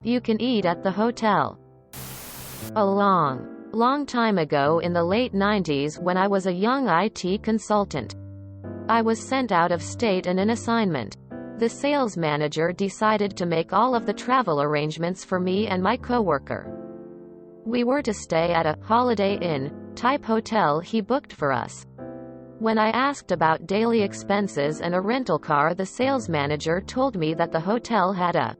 You can eat at the hotel. A long time ago in the late 90s when I was a young IT consultant, I was sent out of state on an assignment. The sales manager decided to make all of the travel arrangements for me and my coworker. We were to stay at a Holiday Inn type hotel he booked for us. When I asked about daily expenses and a rental car, the sales manager told me that the hotel had a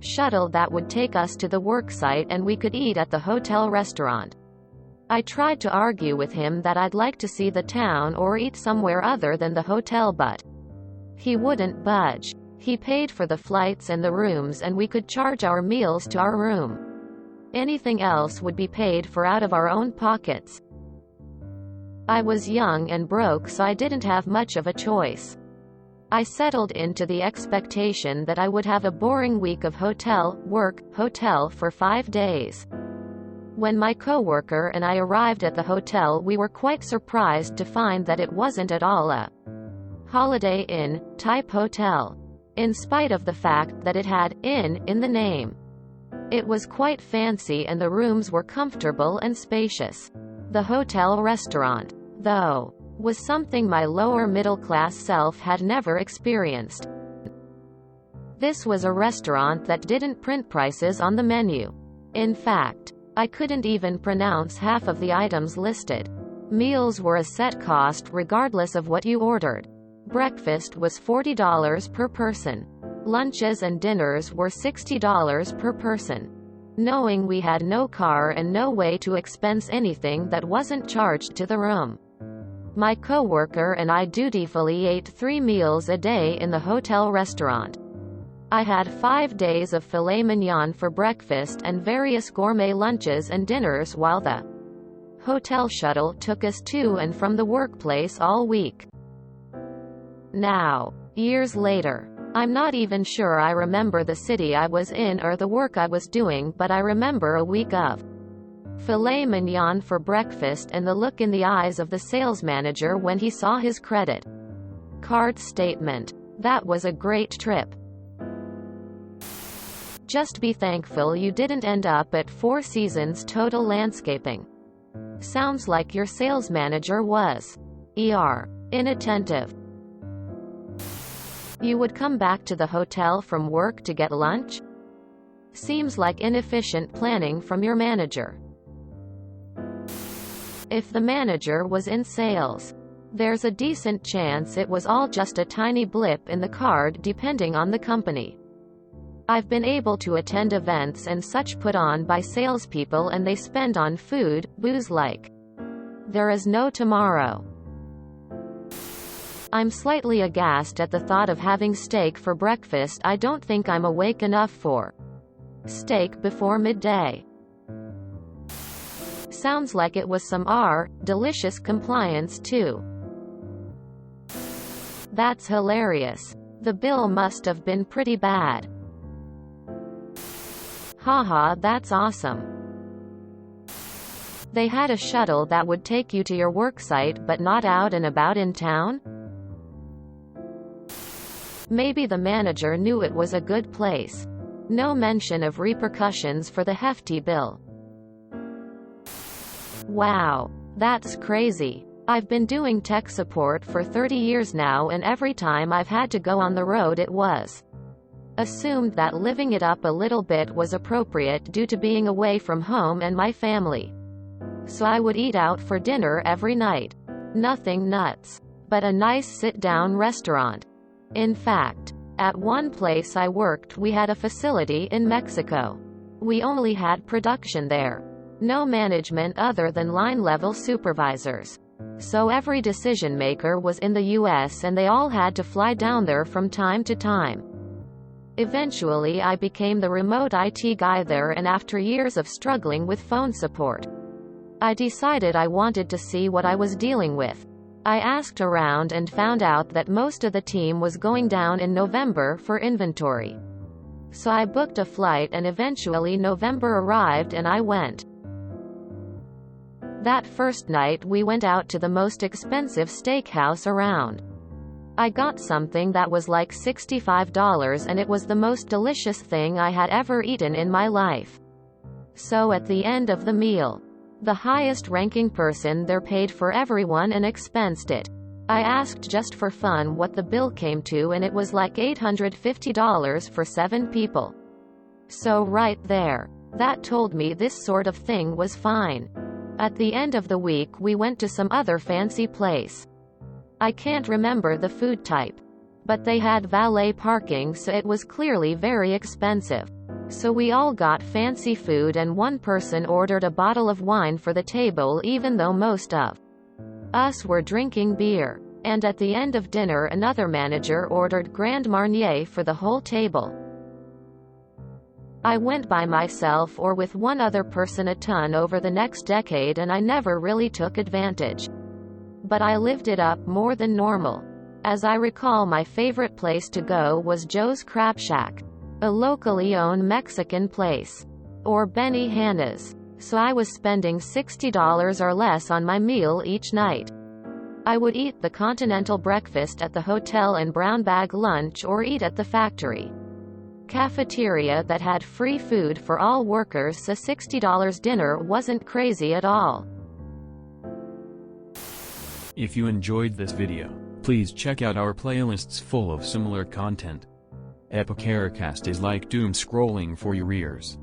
shuttle that would take us to the worksite and we could eat at the hotel restaurant. I tried to argue with him that I'd like to see the town or eat somewhere other than the hotel, but he wouldn't budge. He paid for the flights and the rooms, and we could charge our meals to our room. Anything else would be paid for out of our own pockets. I was young and broke, so I didn't have much of a choice. I settled into the expectation that I would have a boring week of hotel, work, hotel for 5 days. When my coworker and I arrived at the hotel, we were quite surprised to find that it wasn't at all a Holiday Inn type hotel, in spite of the fact that it had inn in the name. It was quite fancy and the rooms were comfortable and spacious. The hotel restaurant, though, was something my lower middle-class self had never experienced. This was a restaurant that didn't print prices on the menu. In fact, I couldn't even pronounce half of the items listed. Meals were a set cost regardless of what you ordered. Breakfast was $40 per person. Lunches and dinners were $60 per person. Knowing we had no car and no way to expense anything that wasn't charged to the room, my coworker and I dutifully ate 3 meals a day in the hotel restaurant. I had 5 days of filet mignon for breakfast and various gourmet lunches and dinners while the hotel shuttle took us to and from the workplace all week. Now, years later, I'm not even sure I remember the city I was in or the work I was doing, but I remember a week of filet mignon for breakfast and the look in the eyes of the sales manager when he saw his credit card statement. That was a great trip. Just be thankful you didn't end up at Four Seasons Total Landscaping. Sounds like your sales manager was inattentive. You would come back to the hotel from work to get lunch? Seems like inefficient planning from your manager. If the manager was in sales, there's a decent chance it was all just a tiny blip in the card depending on the company. I've been able to attend events and such put on by salespeople and they spend on food, booze like there is no tomorrow. I'm slightly aghast at the thought of having steak for breakfast. I don't think I'm awake enough for steak before midday. Sounds like it was some delicious compliance too. That's hilarious. The bill must have been pretty bad. Haha, that's awesome. They had a shuttle that would take you to your worksite but not out and about in town? Maybe the manager knew it was a good place. No mention of repercussions for the hefty bill. Wow, that's crazy. I've been doing tech support for 30 years now, and every time I've had to go on the road it was assumed that living it up a little bit was appropriate due to being away from home and my family. So I would eat out for dinner every night. Nothing nuts, but a nice sit-down restaurant. In fact, at one place I worked, we had a facility in Mexico. We only had production there. No management other than line-level supervisors. So every decision maker was in the US and they all had to fly down there from time to time. Eventually I became the remote IT guy there, and after years of struggling with phone support, I decided I wanted to see what I was dealing with. I asked around and found out that most of the team was going down in November for inventory. So I booked a flight and eventually November arrived and I went. That first night we went out to the most expensive steakhouse around. I got something that was like $65 and it was the most delicious thing I had ever eaten in my life. So at the end of the meal, the highest ranking person there paid for everyone and expensed it. I asked just for fun what the bill came to and it was like $850 for 7 people. So right there, that told me this sort of thing was fine. At the end of the week we went to some other fancy place. I can't remember the food type, but they had valet parking, so it was clearly very expensive. So we all got fancy food and one person ordered a bottle of wine for the table even though most of us were drinking beer. And at the end of dinner another manager ordered Grand Marnier for the whole table. I went by myself or with one other person a ton over the next decade and I never really took advantage. But I lived it up more than normal. As I recall, my favorite place to go was Joe's Crab Shack, a locally owned Mexican place, or Benny Hanna's. So I was spending $60 or less on my meal each night. I would eat the continental breakfast at the hotel and brown bag lunch or eat at the factory cafeteria that had free food for all workers, so $60 dinner wasn't crazy at all. If you enjoyed this video, please check out our playlists full of similar content. Epicaricast is like doom scrolling for your ears.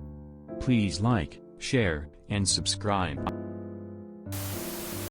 Please like, share, and subscribe.